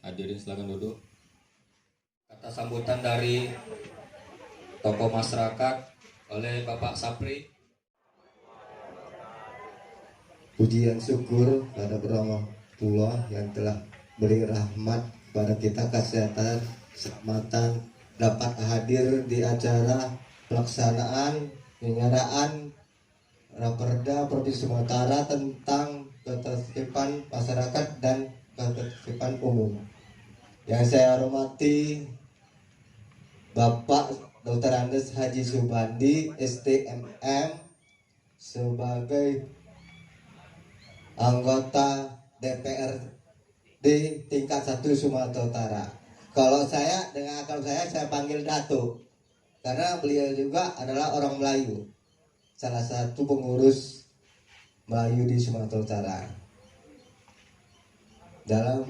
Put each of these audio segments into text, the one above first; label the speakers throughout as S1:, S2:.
S1: hadirin silakan duduk. Kata sambutan dari tokoh masyarakat oleh Bapak Sapri.
S2: Pujian syukur pada Allah yang telah beri rahmat pada kita kesehatan, keselamatan, dapat hadir di acara pelaksanaan penyelenggaraan Raperda Provinsi Sumatera Utara tentang ketertiban masyarakat dan ketertiban umum. Yang saya hormati Bapak Dr. Andes Haji Subandi, STMM, sebagai anggota DPRD tingkat 1 Sumatera Utara. Kalau saya dengan akal saya panggil Datuk, karena beliau juga adalah orang Melayu, salah satu pengurus Melayu di Sumatera Utara. Dalam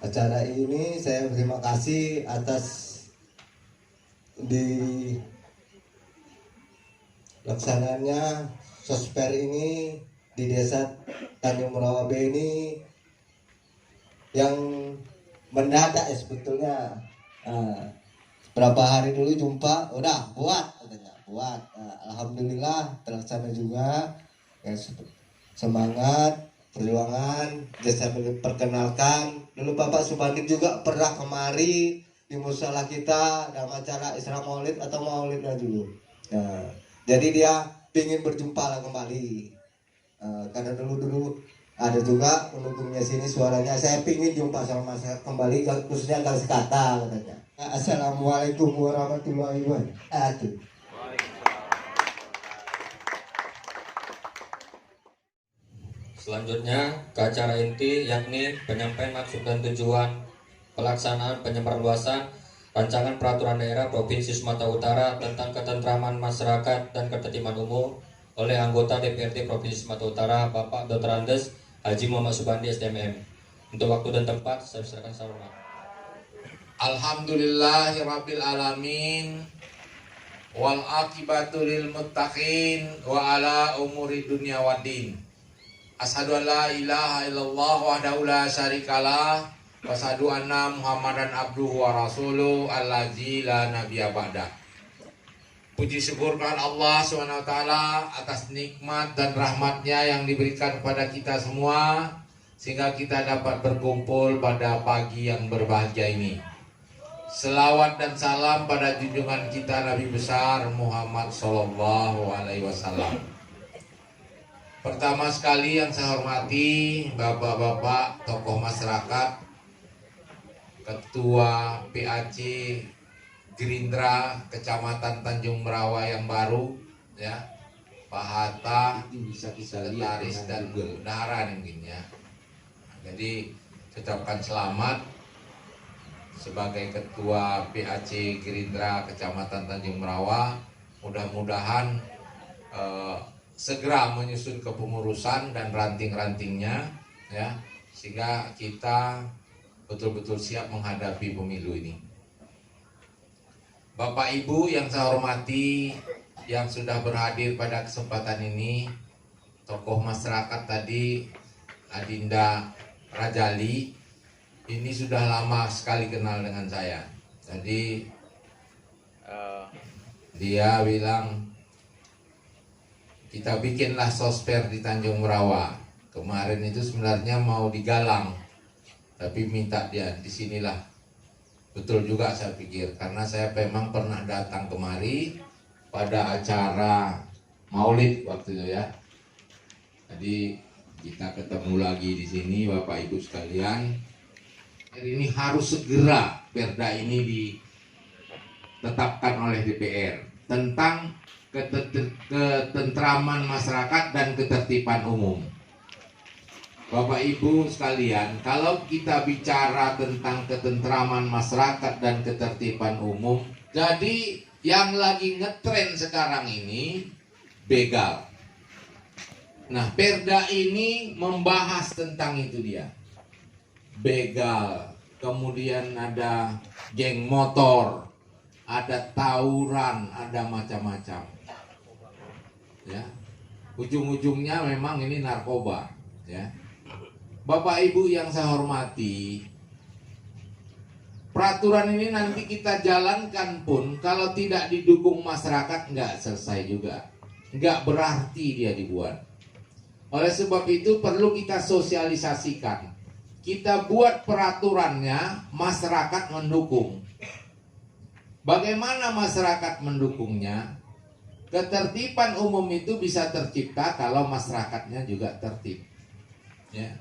S2: acara ini saya berterima kasih atas dilaksananya sosper ini di desa Tanjung Merawa B ini yang mendadak ya sebetulnya. Berapa hari dulu jumpa, udah buat katanya, buat. Alhamdulillah terlaksana juga. Ya, semangat perjuangan. Saya perkenalkan dulu Bapak Subandi juga pernah kemari di musola kita dalam acara Isra Maulid atau Maulidnya dulu. Nah, jadi dia ingin berjumpa lah kembali. Karena dulu ada juga pendukungnya sini suaranya, saya pingin jumpa sama masyarakat kembali, khususnya Gang Sekata katanya. Assalamualaikum warahmatullahi wabarakatuh.
S1: Selanjutnya ke acara inti, yakni penyampaian maksud dan tujuan pelaksanaan penyebarluasan rancangan peraturan daerah Provinsi Sumatera Utara tentang ketentraman masyarakat dan ketertiban umum oleh anggota DPRD Provinsi Sumatera Utara Bapak Dr. Andes Haji Muhammad Subandi STMM. Untuk waktu dan tempat saya serahkan sama.
S3: Alhamdulillahirabbil alamin wal aqibatu lil muttaqin wa ala umuri dunya waddin. Asyhadu an la ilaha illallah wahdahu la syarikalah wa asyhadu anna Muhammadan abduhu wa rasuluh allazi la nabiyya ba'da. Puji syukur kepada Allah SWT atas nikmat dan rahmatnya yang diberikan kepada kita semua, sehingga kita dapat berkumpul pada pagi yang berbahagia ini. Selawat dan salam pada junjungan kita Nabi besar Muhammad SAW. Pertama sekali yang saya hormati bapak-bapak tokoh masyarakat, Ketua PAC Gerindra Kecamatan Tanjung Merawa yang baru, ya, Pak Hatta, Sekretaris dan Bendahara mungkin ya. Jadi ucapkan selamat sebagai Ketua PAC Gerindra Kecamatan Tanjung Merawa. Mudah-mudahan segera menyusun kepengurusan dan ranting-rantingnya, ya, sehingga kita betul-betul siap menghadapi pemilu ini. Bapak Ibu yang saya hormati, yang sudah berhadir pada kesempatan ini, tokoh masyarakat tadi Adinda Rajali, ini sudah lama sekali kenal dengan saya. Jadi dia bilang kita bikinlah sosper di Tanjung Merawa. Kemarin itu sebenarnya mau digalang, tapi minta dia disinilah. Betul juga saya pikir, karena saya memang pernah datang kemari pada acara Maulid waktu itu ya. Jadi kita ketemu lagi di sini Bapak Ibu sekalian. Ini harus segera perda ini ditetapkan oleh DPR tentang ketentraman masyarakat dan ketertiban umum. Bapak Ibu sekalian, kalau kita bicara tentang ketentraman masyarakat dan ketertiban umum, jadi yang lagi ngetren sekarang ini begal. Nah, perda ini membahas tentang itu dia. Begal, kemudian ada geng motor, ada tawuran, ada macam-macam. Ya. Ujung-ujungnya memang ini narkoba, ya. Bapak Ibu yang saya hormati, peraturan ini nanti kita jalankan pun kalau tidak didukung masyarakat nggak selesai juga, nggak berarti dia dibuat. Oleh sebab itu perlu kita sosialisasikan, kita buat peraturannya, masyarakat mendukung. Bagaimana masyarakat mendukungnya? Ketertiban umum itu bisa tercipta kalau masyarakatnya juga tertib. Ya.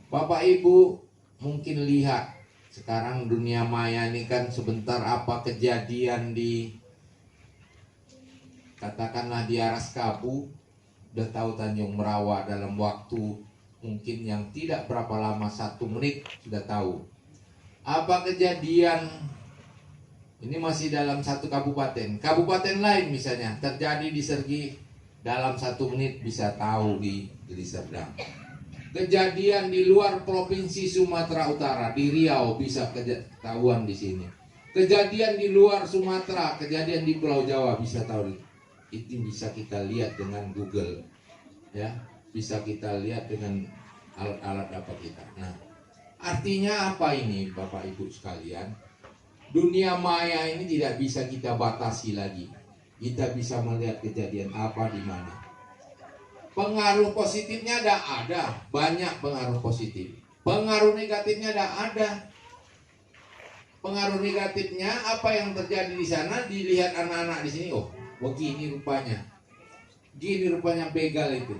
S3: Bapak Ibu mungkin lihat sekarang dunia maya ini kan sebentar apa kejadian di katakanlah di Aras Kabu, udah tahu Tanjung Merawa dalam waktu mungkin yang tidak berapa lama, 1 menit sudah tahu. Apa kejadian ini masih dalam satu kabupaten. Kabupaten lain misalnya terjadi di Sergi, dalam 1 menit bisa tahu di Deli Serdang. Kejadian di luar provinsi Sumatera Utara, di Riau bisa ketahuan di sini. Kejadian di luar Sumatera, kejadian di Pulau Jawa bisa tahu. Itu bisa kita lihat dengan Google, ya, bisa kita lihat dengan alat-alat apa kita. Nah, artinya apa ini, Bapak Ibu sekalian? Dunia maya ini tidak bisa kita batasi lagi. Kita bisa melihat kejadian apa di mana. Pengaruh positifnya ada, banyak pengaruh positif. Pengaruh negatifnya ada. Pengaruh negatifnya apa yang terjadi di sana, dilihat anak-anak di sini, oh, begini rupanya. Gini rupanya begal itu.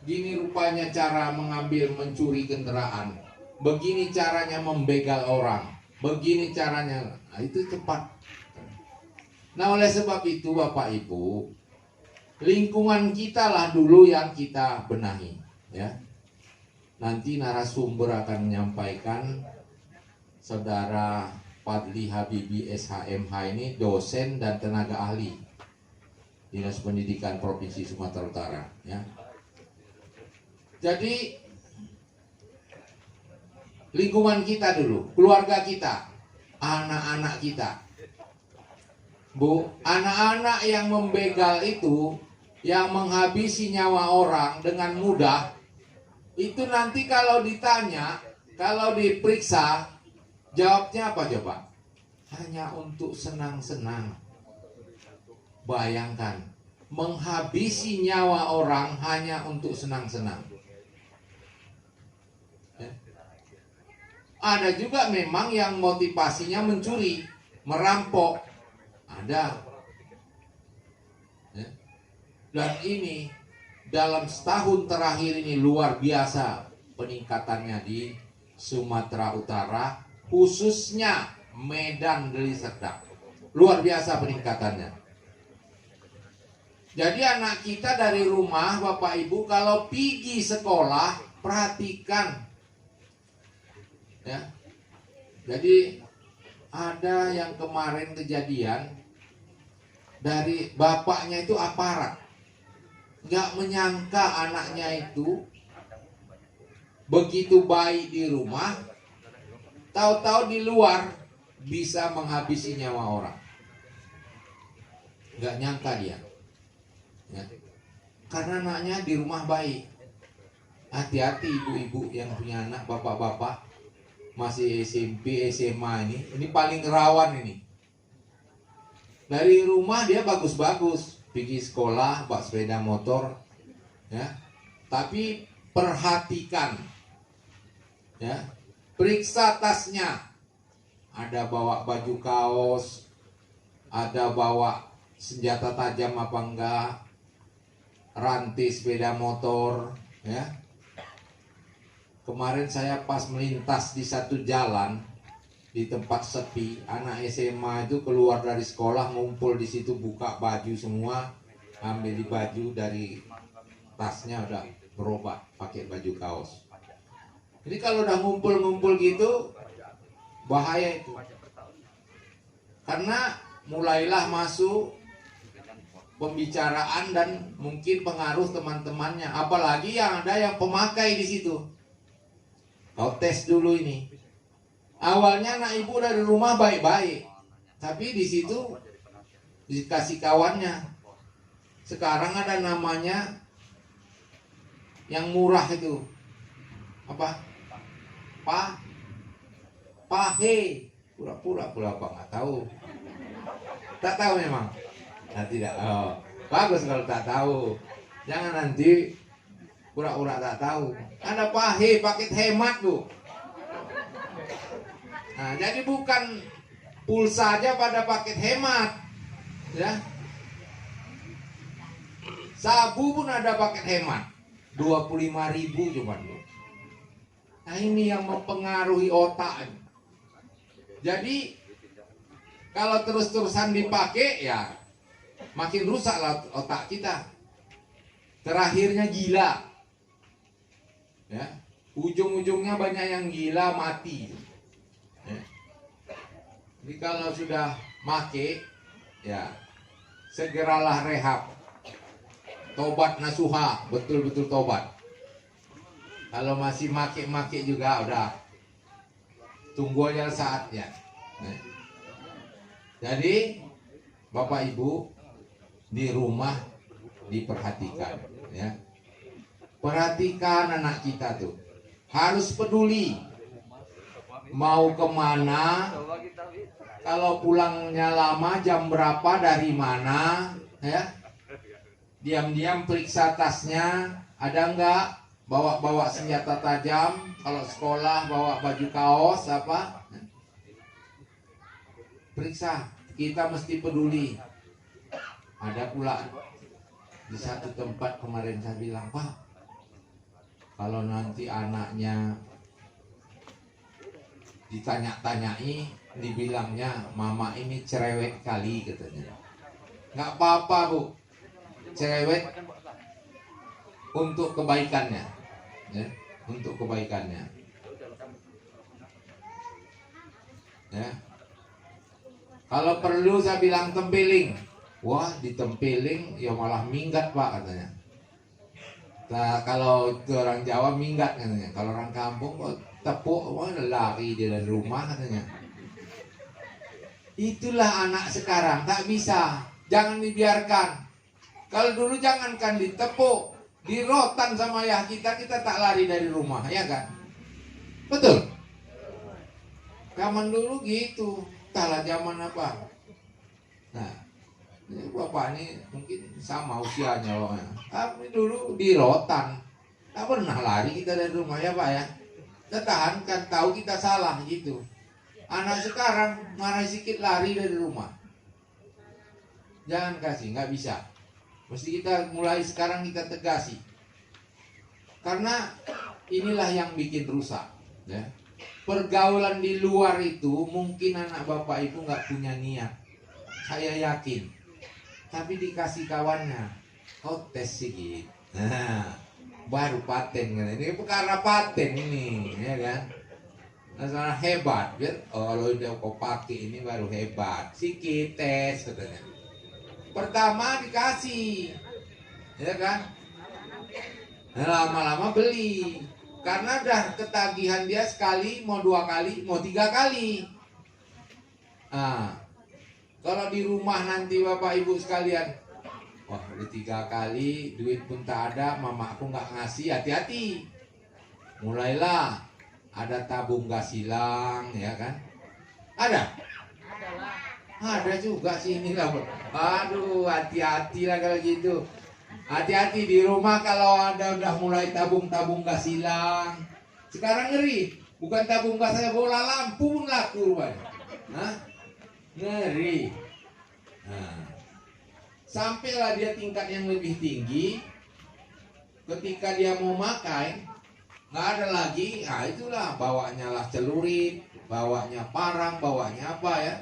S3: Gini rupanya cara mengambil, mencuri kendaraan. Begini caranya membegal orang. Begini caranya. Nah, itu cepat. Nah, oleh sebab itu Bapak Ibu, lingkungan kita lah dulu yang kita benahi, ya. Nanti narasumber akan menyampaikan, Saudara Fadli Habibi SHMH ini dosen dan tenaga ahli Dinas Pendidikan Provinsi Sumatera Utara, ya. Jadi lingkungan kita dulu, keluarga kita, anak-anak kita. Bu, anak-anak yang membegal itu, yang menghabisi nyawa orang dengan mudah, itu nanti kalau ditanya, kalau diperiksa, jawabnya apa coba? Hanya untuk senang-senang. Bayangkan, menghabisi nyawa orang hanya untuk senang-senang. Ada juga memang yang motivasinya mencuri, merampok. Ada. Dan ini dalam setahun terakhir ini luar biasa peningkatannya di Sumatera Utara, khususnya Medan, Deli Serdang. Luar biasa peningkatannya. Jadi anak kita dari rumah, Bapak Ibu, kalau pergi sekolah, perhatikan. Ya. Jadi ada yang kemarin kejadian, dari bapaknya itu aparat, nggak menyangka anaknya itu begitu baik di rumah, tahu-tahu di luar bisa menghabisi nyawa orang. Nggak nyangka dia, ya. Karena anaknya di rumah baik. Hati-hati ibu-ibu yang punya anak, bapak-bapak masih SMP, SMA ini paling rawan ini. Dari rumah dia bagus-bagus, pergi sekolah, bawa sepeda motor, ya. Tapi perhatikan, ya, periksa tasnya. Ada bawa baju kaos, ada bawa senjata tajam apa enggak, rantai sepeda motor, ya. Kemarin saya pas melintas di satu jalan di tempat sepi, anak SMA itu keluar dari sekolah, ngumpul di situ, buka baju semua, ambil di baju, dari tasnya udah berubah pakai baju kaos. Jadi kalau udah ngumpul-ngumpul gitu, bahaya itu. Karena mulailah masuk pembicaraan dan mungkin pengaruh teman-temannya, apalagi yang ada yang pemakai di situ. Kau tes dulu ini. Awalnya anak ibu dari rumah baik-baik, tapi di situ dikasih kawannya. Sekarang ada namanya yang murah itu, apa? pahe. Pura-pura apa nggak tahu. Tak tahu memang. Nah, tidak. Oh, bagus kalau tak tahu. Jangan nanti pura-pura tak tahu. Ada pahe, paket hemat bu. Nah, jadi bukan pulsa aja pada paket hemat, ya. Sabu pun ada paket hemat, 25.000 cuma. Nah, ini yang mempengaruhi otak. Jadi kalau terus-terusan dipakai, ya makin rusaklah otak kita. Terakhirnya gila, ya. Ujung-ujungnya banyak yang gila mati. Ya. Jadi kalau sudah make, ya segeralah rehab, tobat nasuha, betul-betul tobat. Kalau masih make juga udah, tunggu aja saatnya. Nah. Jadi Bapak Ibu di rumah diperhatikan, ya. Perhatikan anak kita tuh, harus peduli. Mau kemana, kalau pulangnya lama, jam berapa, dari mana, ya. Diam-diam periksa tasnya, ada enggak, bawa senjata tajam, kalau sekolah bawa baju kaos apa. Periksa, kita mesti peduli. Ada pula di satu tempat kemarin saya bilang, Pak, kalau nanti anaknya ditanya-tanyai, dibilangnya mama ini cerewet kali katanya. Nggak apa-apa bu, cerewet untuk kebaikannya, ya, untuk kebaikannya, ya. Kalau perlu saya bilang tempeling, wah ditempeling ya malah minggat pak katanya. Nah, kalau itu orang Jawa minggat katanya, kalau orang kampung kok tepuk, wah lari dia dari rumah katanya. Itulah anak sekarang, tak bisa, jangan dibiarkan. Kalau dulu jangankan ditepuk, dirotan sama ayah kita tak lari dari rumah, ya kan? Betul. Zaman dulu gitu, entahlah zaman apa. Nah, ini bapak ini mungkin sama usianya pokoknya. Tapi dulu dirotan, tak pernah lari kita dari rumah, ya pak ya. Kita tahankan, tahu kita salah gitu. Anak sekarang marah sedikit lari dari rumah. Jangan kasih, nggak bisa. Mesti kita mulai sekarang kita tegasi. Karena inilah yang bikin rusak, ya. Pergaulan di luar itu mungkin anak bapak ibu nggak punya niat, saya yakin. Tapi dikasih kawannya, oh tes sedikit, nah baru paten kan. Ini perkara paten ini, ya kan? Masalah hebat, biar kalau udah kau pakai ini baru hebat. Sedikit tes katanya. Pertama dikasih, ya kan? Nah, lama-lama beli, karena dah ketagihan dia sekali, mau 2 kali, mau 3 kali. Nah, kalau di rumah nanti bapak ibu sekalian, wah udah 3 kali, duit pun tak ada, mama aku nggak ngasih, hati-hati. Mulailah ada tabung gas silang, ya kan? Ada juga sih ini lah. Aduh, hati-hati lah kalau gitu. Hati-hati di rumah kalau ada udah mulai tabung gas silang. Sekarang ngeri, bukan tabung gas saja, bola lampu pun laku rupanya. Hah? Ngeri. Nah, sampailah dia tingkat yang lebih tinggi. Ketika dia mau makai, nggak ada lagi. Nah itulah, bawanya lah celurit, bawanya parang, bawanya apa ya,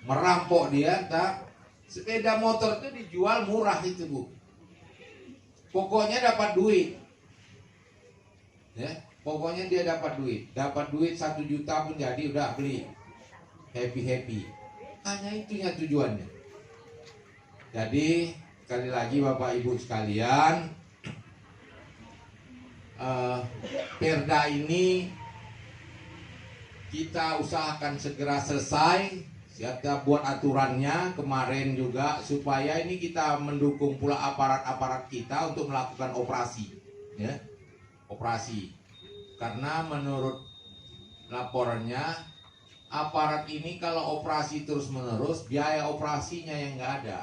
S3: merampok dia. Tak, sepeda motor itu dijual murah itu bu. Pokoknya dapat duit, ya. Pokoknya dia dapat duit 1 juta pun jadi udah beli, happy. Hanya itunya tujuannya. Jadi sekali lagi bapak ibu sekalian, perda ini kita usahakan segera selesai. Kita buat aturannya kemarin juga, supaya ini kita mendukung pula aparat-aparat kita untuk melakukan operasi, ya, operasi. Karena menurut laporannya aparat ini kalau operasi terus-menerus, biaya operasinya yang nggak ada.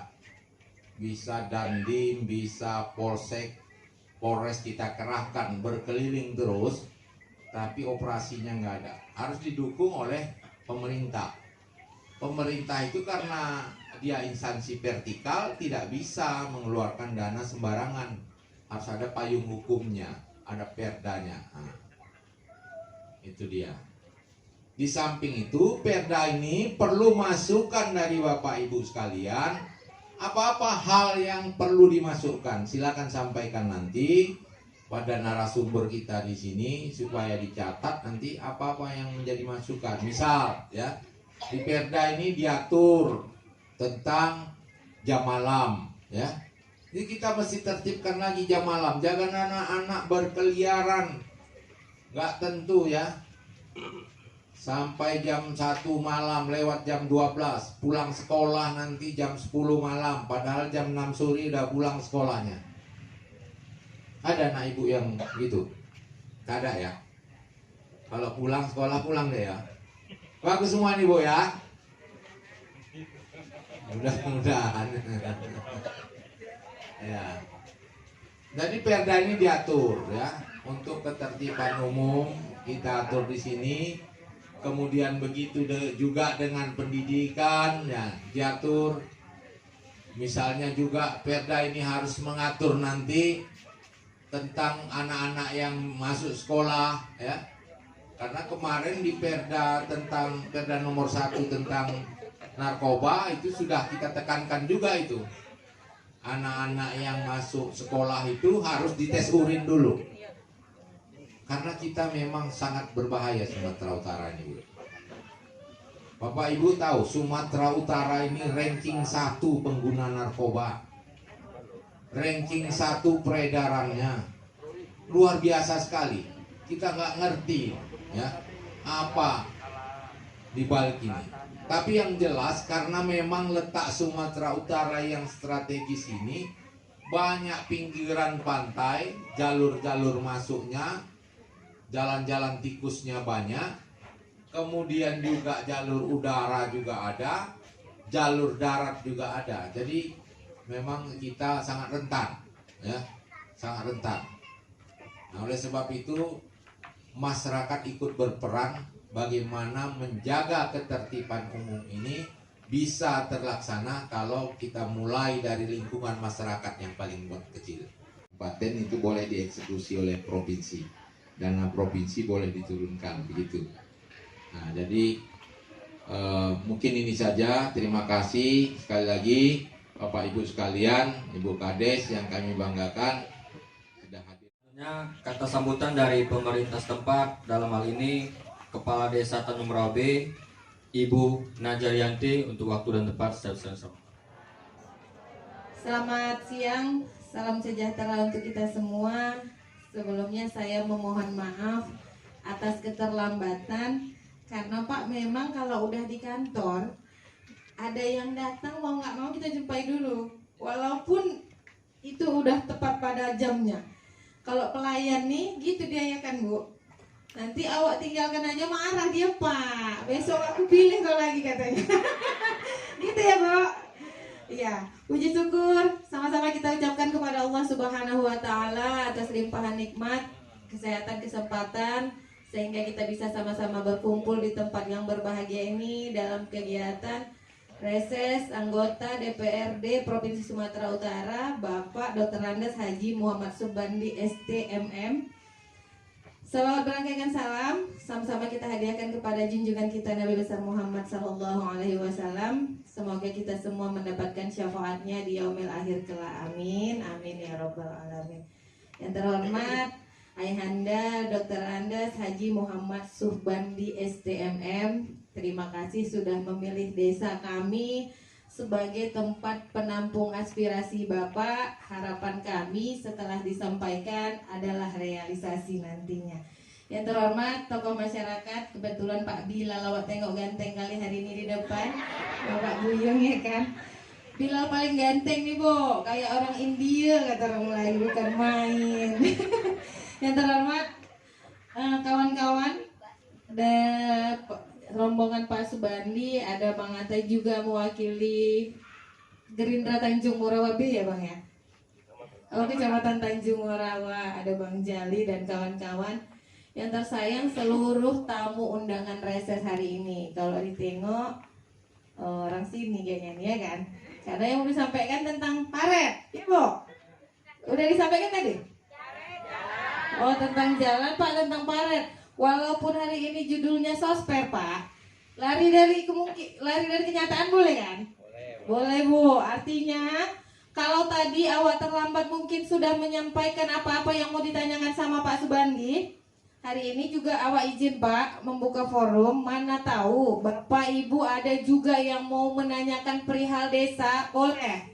S3: Bisa Dandim, bisa Polsek, Polres kita kerahkan berkeliling terus, tapi operasinya nggak ada. Harus didukung oleh pemerintah. Pemerintah itu karena dia instansi vertikal tidak bisa mengeluarkan dana sembarangan. Harus ada payung hukumnya, ada perdanya. Nah, itu dia. Di samping itu, perda ini perlu masukan dari Bapak Ibu sekalian. Apa-apa hal yang perlu dimasukkan, silakan sampaikan nanti pada narasumber kita di sini supaya dicatat nanti apa-apa yang menjadi masukan. Misal, ya, di perda ini diatur tentang jam malam, ya. Jadi kita mesti tertibkan lagi jam malam. Jangan anak-anak berkeliaran, nggak tentu ya. Sampai jam 1 malam lewat jam 12, pulang sekolah nanti jam 10 malam, padahal jam 6 sore udah pulang sekolahnya. Ada anak ibu yang gitu? Gak ada ya? Kalau pulang sekolah pulang deh ya. Bagus semua nih bu ya. Mudah-mudahan. Ya. Jadi perda ini diatur ya untuk ketertiban umum kita atur di sini. Kemudian begitu juga dengan pendidikan ya diatur. Misalnya juga perda ini harus mengatur nanti tentang anak-anak yang masuk sekolah ya. Karena kemarin di perda tentang perda nomor 1 tentang narkoba itu sudah kita tekankan juga itu. Anak-anak yang masuk sekolah itu harus dites urin dulu. Karena kita memang sangat berbahaya Sumatera Utara ini. Bapak Ibu tahu Sumatera Utara ini ranking 1 pengguna narkoba. Ranking 1 peredarannya. Luar biasa sekali. Kita nggak ngerti ya apa di balik ini. Tapi yang jelas karena memang letak Sumatera Utara yang strategis ini banyak pinggiran pantai, jalur-jalur masuknya, jalan-jalan tikusnya banyak, kemudian juga jalur udara juga ada, jalur darat juga ada. Jadi memang kita sangat rentan, ya, sangat rentan. Nah, oleh sebab itu masyarakat ikut berperan bagaimana menjaga ketertiban umum ini bisa terlaksana kalau kita mulai dari lingkungan masyarakat yang paling kecil. Kabupaten itu boleh dieksekusi oleh provinsi. Dana provinsi boleh diturunkan begitu. Nah, jadi mungkin ini saja. Terima kasih sekali lagi Bapak Ibu sekalian, Ibu Kades yang kami banggakan sudah hadir.
S1: Kata sambutan dari pemerintah setempat dalam hal ini Kepala Desa Tanjung Merabe Ibu Najarianti untuk waktu dan tempat.
S4: Selamat siang, salam sejahtera untuk kita semua. Sebelumnya saya memohon maaf atas keterlambatan karena Pak memang kalau udah di kantor ada yang datang mau nggak mau kita jumpai dulu walaupun itu udah tepat pada jamnya. Kalau pelayan nih gitu dia ya kan Bu, nanti awak tinggalkan aja marah dia Pak, besok aku pilih kau lagi katanya. Gitu ya Bu. Iya, puji syukur sama-sama kita ucapkan kepada Allah Subhanahu wa taala atas limpahan nikmat, kesehatan, kesempatan sehingga kita bisa sama-sama berkumpul di tempat yang berbahagia ini dalam kegiatan reses anggota DPRD Provinsi Sumatera Utara Bapak Dr. Andes Haji Muhammad Subandi STMM. Salawat berangkaikan salam sama-sama kita hadiahkan kepada junjungan kita Nabi besar Muhammad Sallallahu Alaihi Wasallam. Semoga kita semua mendapatkan syafaatnya di yaumil akhir kelak. Amin, amin ya robbal alamin. Yang terhormat Ayahanda Dr. Andes Haji Muhammad Subandi STMM, terima kasih sudah memilih desa kami sebagai tempat penampung aspirasi Bapak. Harapan kami setelah disampaikan adalah realisasi nantinya. Yang terhormat tokoh masyarakat, kebetulan Pak Bilal lawat tengok ganteng kali hari ini di depan, Bapak Buyung ya kan. Bilal paling ganteng nih Bu, kayak orang India kata orang Melayu, bukan main. Yang terhormat kawan-kawan dan rombongan Pak ada Bang Ata juga mewakili Gerindra Tanjung Morawa B ya Bang ya. Oh, Kecamatan Tanjung Morawa, ada Bang Jali dan kawan-kawan. Yang tersayang seluruh tamu undangan reses hari ini. Kalau ditengok orang sini kayaknya nih ya kan. Karena yang mau disampaikan tentang paret, ya Bu? Udah disampaikan tadi? Oh, tentang jalan Pak, tentang paret. Walaupun hari ini judulnya sosper Pak, lari dari kenyataan boleh kan? Boleh Bu. Artinya kalau tadi awak terlambat mungkin sudah menyampaikan apa-apa yang mau ditanyakan sama Pak Subandi, hari ini juga awak izin Pak membuka forum. Mana tahu Bapak Ibu ada juga yang mau menanyakan perihal desa, boleh.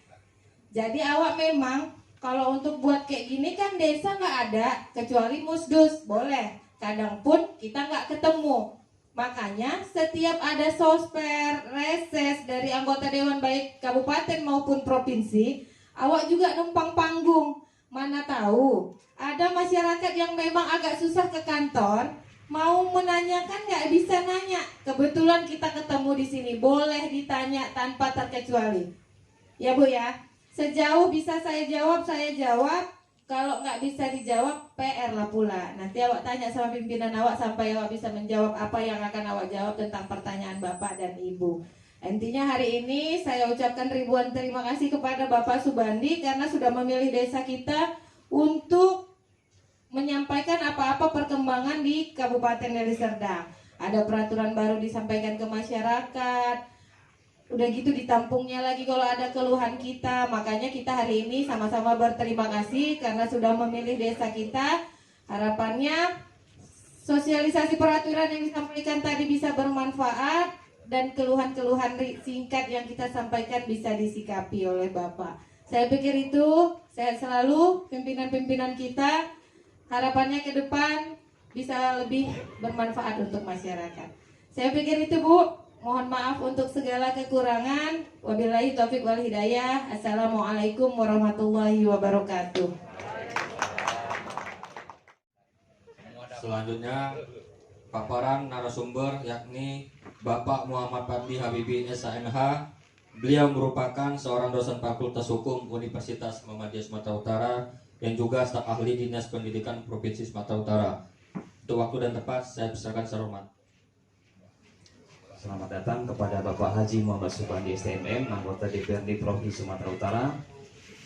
S4: Jadi awak memang kalau untuk buat kayak gini kan desa nggak ada kecuali musdus, boleh. Kadang pun kita nggak ketemu. Makanya setiap ada sosper, reses dari anggota Dewan baik kabupaten maupun provinsi, awak juga numpang panggung. Mana tahu ada masyarakat yang memang agak susah ke kantor, mau menanyakan nggak bisa nanya. Kebetulan kita ketemu di sini, boleh ditanya tanpa terkecuali. Ya Bu ya, sejauh bisa saya jawab, saya jawab. Kalau nggak bisa dijawab, PR lah pula. Nanti awak tanya sama pimpinan awak sampai awak bisa menjawab apa yang akan awak jawab tentang pertanyaan Bapak dan Ibu. Intinya hari ini saya ucapkan ribuan terima kasih kepada Bapak Subandi karena sudah memilih desa kita untuk menyampaikan apa-apa perkembangan di Kabupaten Deli Serdang. Ada peraturan baru disampaikan ke masyarakat. Udah gitu ditampungnya lagi kalau ada keluhan kita. Makanya kita hari ini sama-sama berterima kasih karena sudah memilih desa kita. Harapannya sosialisasi peraturan yang disampaikan tadi bisa bermanfaat dan keluhan-keluhan singkat yang kita sampaikan bisa disikapi oleh Bapak. Saya pikir itu, sehat selalu pimpinan-pimpinan kita. Harapannya ke depan bisa lebih bermanfaat untuk masyarakat. Saya pikir itu Bu. Mohon maaf untuk segala kekurangan. Wabillahi taufik wal hidayah. Assalamualaikum warahmatullahi wabarakatuh.
S1: Selanjutnya paparan narasumber yakni Bapak Muhammad Fadli Habibi SANH. Beliau merupakan seorang dosen Fakultas Hukum Universitas Muhammadiyah Sumatera Utara yang juga staf ahli Dinas Pendidikan Provinsi Sumatera Utara. Untuk waktu dan tempat saya persilakan secara hormat.
S5: Selamat datang kepada Bapak Haji Muhammad Subandi STMM, anggota DPRD Provinsi Sumatera Utara.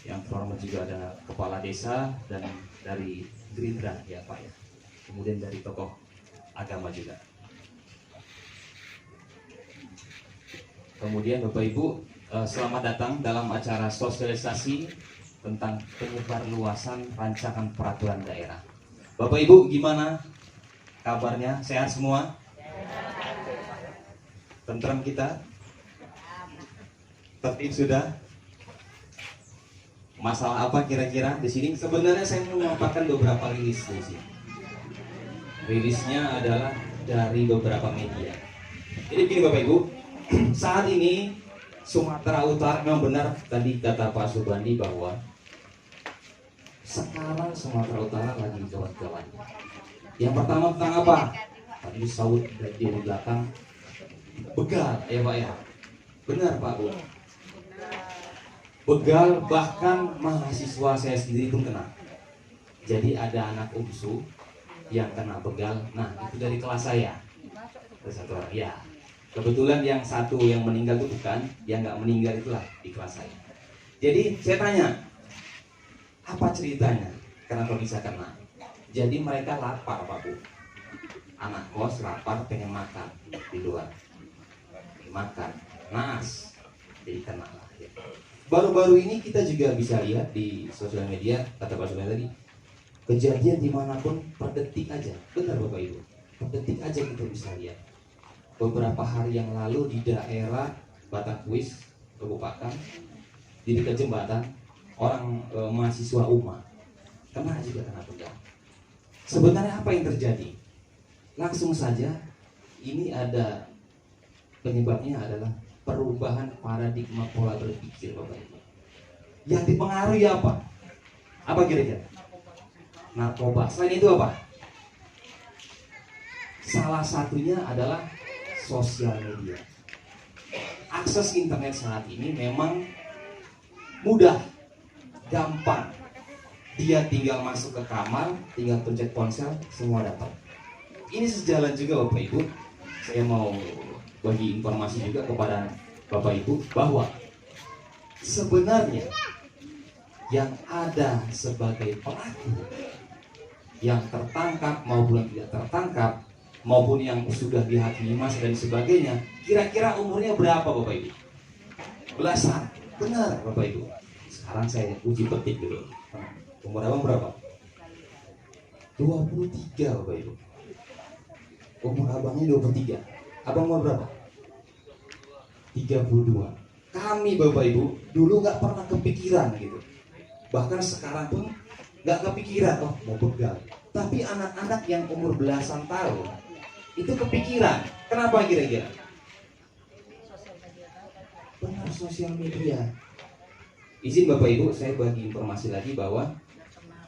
S5: Yang terhormat juga ada Kepala Desa dan dari Gerindra ya Pak ya. Kemudian dari tokoh agama juga. Kemudian Bapak Ibu, selamat datang dalam acara sosialisasi tentang penyebar luasan rancangan peraturan daerah. Bapak Ibu gimana kabarnya? Sehat semua? Tentram kita? Tertib sudah? Masalah apa kira-kira di sini? Sebenarnya saya mau memaparkan beberapa rilis di sini. Rilisnya adalah dari beberapa media. Jadi begini Bapak Ibu, saat ini Sumatera Utara memang benar tadi kata Pak Subandi bahwa sekarang Sumatera Utara lagi gawat-gawat. Yang pertama tentang apa? Tadi saud di belakang. Begal ya Pak ya. Benar Pak Bu. Begal, bahkan mahasiswa saya sendiri pun kena. Jadi ada anak UMSU yang kena begal. Nah itu dari kelas saya. Ada satu orang ya. Kebetulan yang satu yang meninggal itu bukan, yang nggak meninggal itulah di kelas saya. Jadi saya tanya, apa ceritanya? Kenapa bisa kena? Jadi mereka lapar Pak Bu. Anak kos lapar pengen makan di luar. Makan naas jadi kena lah ya. Baru-baru ini kita juga bisa lihat di sosial media kata Pak Subandi tadi kejadian dimanapun per detik aja, benar Bapak Ibu, per detik aja kita bisa lihat. Beberapa hari yang lalu di daerah Batakwis Kabupaten di dekat jembatan orang mahasiswa UMA kena juga kena begal. Sebenarnya apa yang terjadi? Langsung saja ini ada penyebabnya adalah perubahan paradigma pola berpikir Bapak Ibu. Yang dipengaruhi apa? Apa kira-kira? Narkoba. Selain itu apa? Salah satunya adalah sosial media. akses internet saat ini memang mudah, gampang. Dia tinggal masuk ke kamar, tinggal pencet ponsel, semua dapat. Ini sejalan juga Bapak Ibu. Saya mau bagi informasi juga kepada Bapak Ibu bahwa sebenarnya yang ada sebagai pelaku yang tertangkap maupun yang tidak tertangkap maupun yang sudah dihakimi masa dan sebagainya, kira-kira umurnya berapa Bapak Ibu? Belasan. Benar Bapak Ibu. Sekarang saya uji petik dulu. Umur abang berapa? 23 Bapak Ibu. Umur abangnya 23. Abang umur berapa? 32. Kami Bapak Ibu dulu nggak pernah kepikiran gitu. Bahkan sekarang pun nggak kepikiran, oh mau begal. Tapi anak-anak yang umur belasan tahun itu kepikiran. Kenapa kira-kira? Benar, sosial media. Izin Bapak Ibu, saya bagi informasi lagi bahwa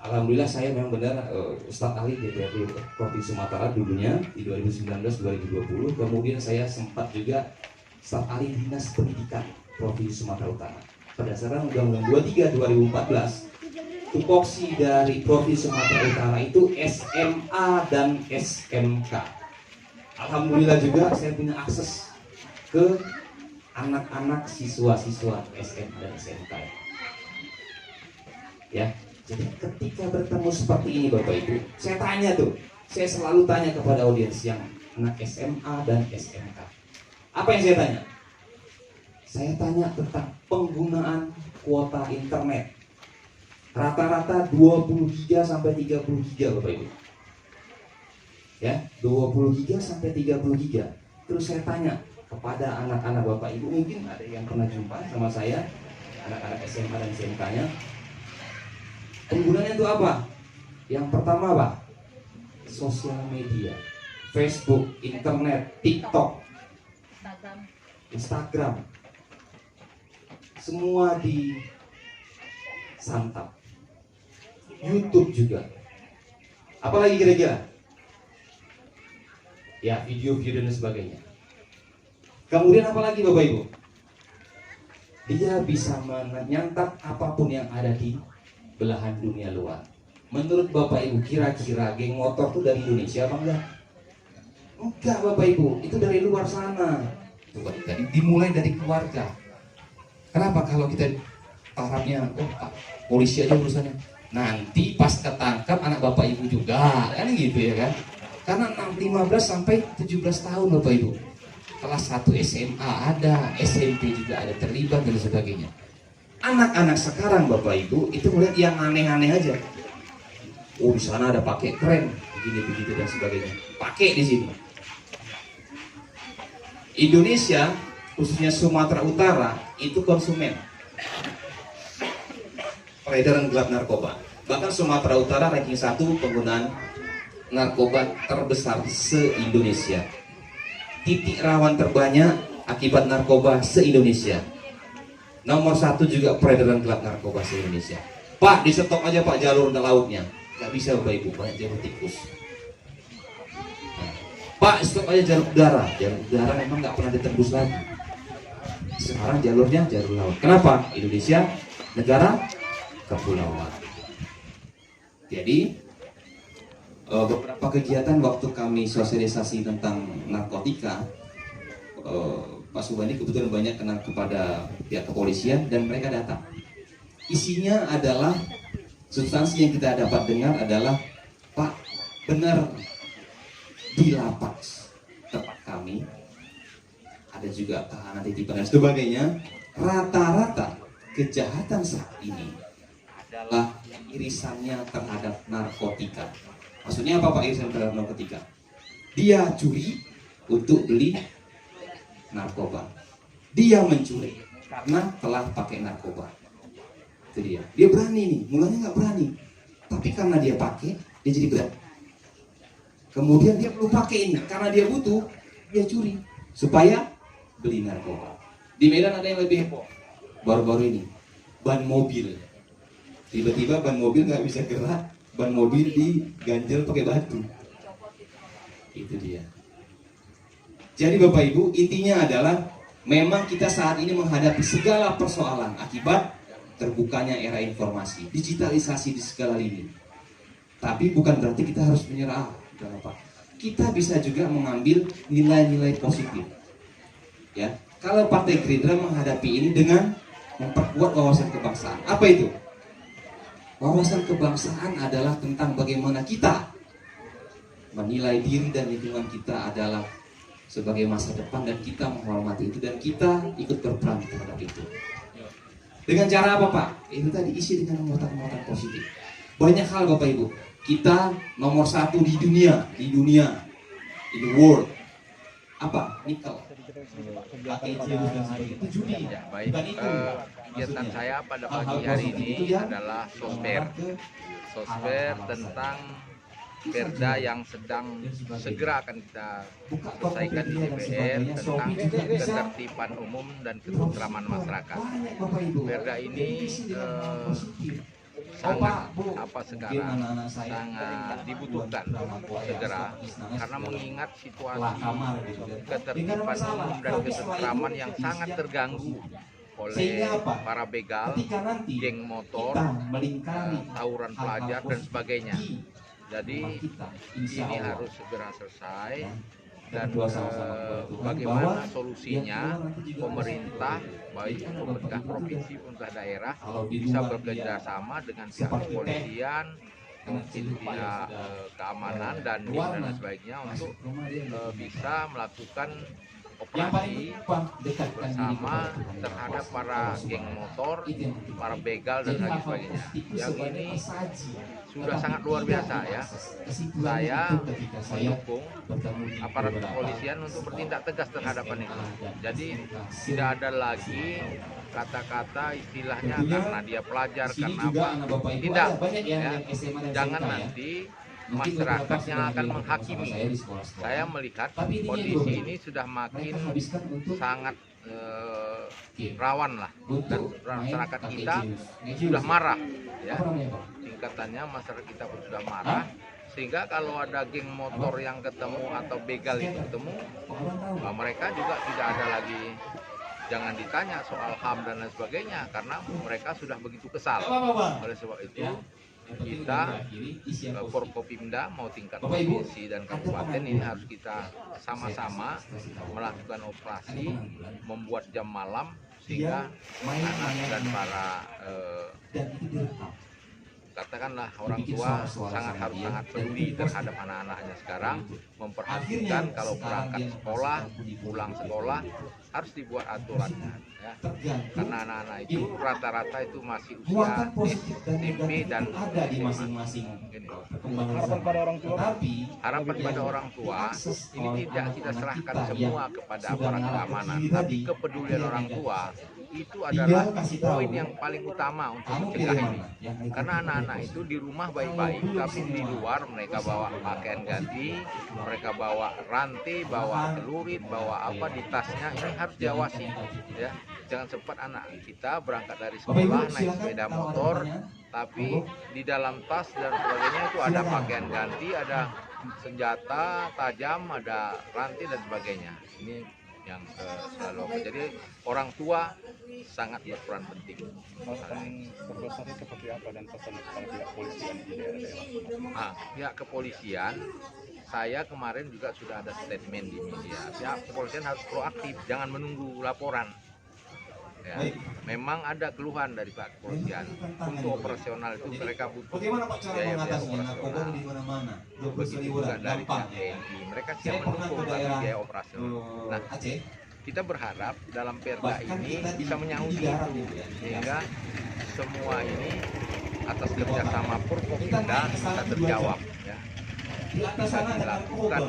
S5: alhamdulillah saya memang benar Ustadz ahli DPRD Provinsi Sumatera dulunya di 2019-2020. Kemudian saya sempat juga Ustadz ahli Dinas Pendidikan Provinsi Sumatera Utara. Berdasarkan Undang-Undang 23 2014, tupoksi dari Provinsi Sumatera Utara itu SMA dan SMK. Alhamdulillah juga saya punya akses ke anak-anak siswa-siswa SMA dan SMK. Ya, jadi ketika bertemu seperti ini Bapak Ibu, saya tanya tuh, saya selalu tanya kepada audiens yang anak SMA dan SMK. Apa yang saya tanya? Saya tanya tentang penggunaan kuota internet. Rata-rata 20 giga sampai 30 giga Bapak Ibu. Ya, 20 giga sampai 30 giga. Terus saya tanya kepada anak-anak Bapak Ibu, mungkin ada yang pernah jumpa sama saya, anak-anak SMA dan SMK-nya. Penggunaannya itu apa? Yang pertama apa? Sosial media, Facebook, internet, TikTok, Instagram, semua disantap. YouTube juga. Apalagi kira-kira? Ya, video-video dan sebagainya. Kemudian apalagi Bapak Ibu? Dia bisa menyantap apapun yang ada di belahan dunia luar. Menurut Bapak Ibu, kira-kira geng motor itu dari Indonesia apa enggak? Enggak Bapak Ibu, itu dari luar sana. Jadi dimulai dari keluarga. Kenapa? Kalau kita taharapnya, oh Pak, polisi aja urusannya. Nanti pas ketangkap anak Bapak Ibu juga, kan gitu ya kan? Karena 15 sampai 17 tahun Bapak Ibu. Kelas 1 SMA ada, SMP juga ada terlibat dan sebagainya. Anak-anak sekarang Bapak Ibu itu melihat yang aneh-aneh aja. Oh di sana ada pakai keren, begini begitu dan sebagainya. Pakai di sini. Indonesia khususnya Sumatera Utara itu konsumen peredaran gelap narkoba. Bahkan Sumatera Utara ranking 1 penggunaan narkoba terbesar se-Indonesia. Titik rawan terbanyak akibat narkoba se-Indonesia. Nomor 1 juga peredaran gelap narkoba se-Indonesia. Pak, di stop aja Pak jalur lautnya. Gak bisa Bapak Ibu, banyak jalur tikus. Pak, stop aja jalur udara. Jalur udara memang gak pernah ditembus lagi. Sekarang jalurnya jalur laut. Kenapa? Indonesia negara kepulauan. Jadi beberapa kegiatan waktu kami sosialisasi tentang narkotika, Pak Subandi kebetulan banyak kenal kepada pihak kepolisian dan mereka datang. Isinya adalah substansi yang kita dapat dengar adalah, Pak, benar di lapas tempat kami ada juga tahanan titipan dan sebagainya. Rata-rata kejahatan saat ini adalah irisannya terhadap narkotika. Maksudnya apa Pak irisan terhadap narkotika? Dia curi untuk beli narkoba. Dia mencuri karena telah pakai narkoba. Itu dia. Dia berani nih, mulanya nggak berani, tapi karena dia pakai, dia jadi berani. Kemudian dia perlu pakai ini karena dia butuh, dia curi supaya beli narkoba. Di Medan ada yang lebih heboh baru-baru ini, ban mobil. Tiba-tiba ban mobil nggak bisa gerak, ban mobil diganjel pakai batu. Itu dia. Jadi Bapak Ibu, intinya adalah Memang kita saat ini menghadapi segala persoalan akibat terbukanya era informasi, digitalisasi di segala lini. Tapi bukan berarti kita harus menyerah. Kita bisa juga mengambil nilai-nilai positif. Ya, kalau Partai Gerindra menghadapi ini dengan memperkuat wawasan kebangsaan. Apa itu? Wawasan kebangsaan adalah tentang bagaimana kita menilai diri dan lingkungan kita adalah sebagai masa depan, dan kita menghormati itu dan kita ikut berperan terhadap itu. Dengan cara apa, Pak? Itu tadi isi dengan muatan-muatan positif. Banyak hal, Bapak Ibu. Kita nomor 1 di dunia, in the world. Apa? Nikel. Itu judi.
S6: Ya, baik. Kegiatan saya pada pagi hari ini adalah sosper tentang perda yang sedang segera akan kita selesaikan di DPR tentang ketertiban umum dan ketentraman masyarakat. Perda ini sangat sangat dibutuhkan segera, karena mengingat situasi ketertiban umum dan ketentraman yang sangat terganggu oleh para begal, geng motor, tawuran pelajar dan sebagainya. Jadi ini harus segera selesai, dan bagaimana solusinya pemerintah, baik pemerintah provinsi, pemerintah daerah bisa bekerja sama dengan pihak kepolisian, mungkin pihak keamanan dan sebagainya untuk bisa melakukan operasi bersama terhadap para geng motor, para begal dan lain sebagainya. Yang ini sudah sangat luar biasa ya. Saya mendukung aparat kepolisian untuk bertindak tegas terhadap ini. Jadi tidak ada lagi kata-kata istilahnya karena dia pelajar, karena apa. Tidak, ya. Jangan nanti masyarakat yang akan menghakimi. Saya melihat kondisi ini sudah makin sangat rawan lah, dan masyarakat kita sudah marah ya. Tingkatannya masyarakat kita pun sudah marah, sehingga kalau ada geng motor yang ketemu atau begal itu ketemu, mereka juga tidak ada lagi, jangan ditanya soal HAM dan lain sebagainya, karena mereka sudah begitu kesal. Oleh sebab itu kita Forkopimda mau tingkat provinsi dan kabupaten ini harus kita sama-sama melakukan operasi, membuat jam malam sehingga anak dan para katakanlah orang tua sangat peduli terhadap anak-anaknya sekarang, memperhatikan kalau berangkat sekolah, pulang sekolah harus dibuat aturannya ya. Karena anak-anak itu rata-rata itu masih usia SMP dan harapan pada orang tua ini tidak kita serahkan semua kepada aparat keamanan, tapi kepedulian orang tua itu adalah poin yang paling utama untuk mencegah ini. Karena anak-anak itu di rumah baik-baik, tapi di luar mereka bawa pakaian ganti, mereka bawa rantai, bawa celurit, bawa apa di tasnya, ini harus diawasi ya. Jangan sempat anak kita berangkat dari sekolah naik sepeda motor, tapi di dalam tas dan sebagainya itu ada pakaian ganti, ada senjata tajam, ada rantai dan sebagainya. Ini yang selalu. Jadi orang tua sangat berperan penting.
S7: Terbesarnya seperti apa dan pesan kepada pihak kepolisian di daerah-daerah?
S6: Pihak kepolisian, saya kemarin juga sudah ada statement di media. Pihak kepolisian harus proaktif, jangan menunggu laporan. Ya, memang ada keluhan dari pihak kepolisian untuk operasional itu mereka butuh biaya operasional. Begitu juga dari pihak TNI, mereka siap mendukung tapi biaya operasional. Nah, kita berharap dalam perda ini bisa menyangkut itu, sehingga semua ini atas kerjasama Forkopimda bisa terjawab ya. Bisa dilakukan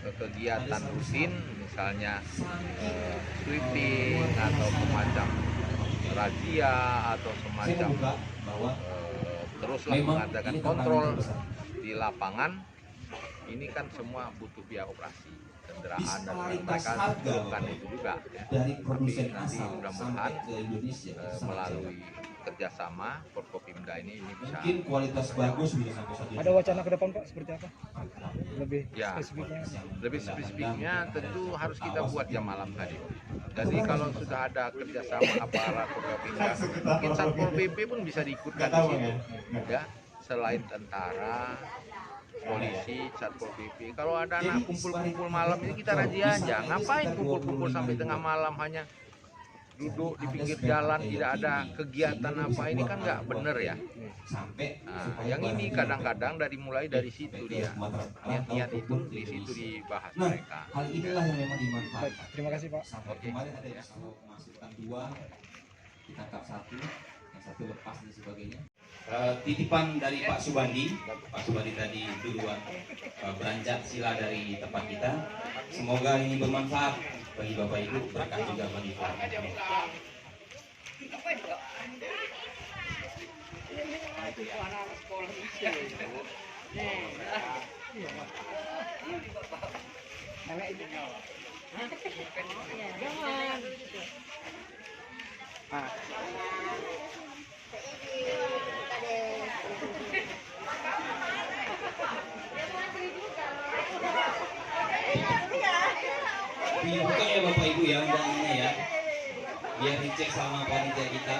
S6: kegiatan rutin, misalnya sweeping atau semacam razia atau semacam teruslah mengadakan kontrol di lapangan. Ini kan semua butuh biaya operasi. kendaraan dan mereka melakukan itu juga ya.
S5: dari
S6: Tapi
S5: produsen
S6: nanti
S5: asal
S6: mudah-mudahan
S5: sampai ke Indonesia
S6: melalui kerjasama Forkopimda ini bisa
S5: mungkin kualitas bagus bisa sampai 1
S8: Ada wacana ke depan Pak seperti apa? Lebih
S6: ya
S8: spesifiknya.
S6: lebih spesifiknya tentu harus kita buat jam malam tadi. Jadi kalau sudah ada kerjasama aparat Forkopimda, mungkin Satpol PP pun bisa diikutkan di situ. Ya, selain tentara, polisi, Satpol PP. Kalau ada anak kumpul-kumpul malam ini kita razia aja. Ngapain kumpul-kumpul sampai tengah malam hanya duduk di pinggir jalan, tidak ada kegiatan apa, ini kan nggak bener ya. Nah, yang ini kadang-kadang mulai dari situ dia niat-niat itu di situ dibahas mereka.
S5: Hal inilah yang memang dimanfaatkan.
S8: Baik, terima kasih Pak.
S5: Sampai kemarin ada yang selalu memasukkan 2, ditangkap 1, yang 1 lepas dan sebagainya. Titipan dari Pak Subandi tadi duluan beranjak sila dari tempat kita. Semoga ini bermanfaat bagi Bapak Ibu, berkah juga bagi keluarga. Dibuka ya Bapak Ibu ya, undangnya ya, biar dicek sama panitia kita.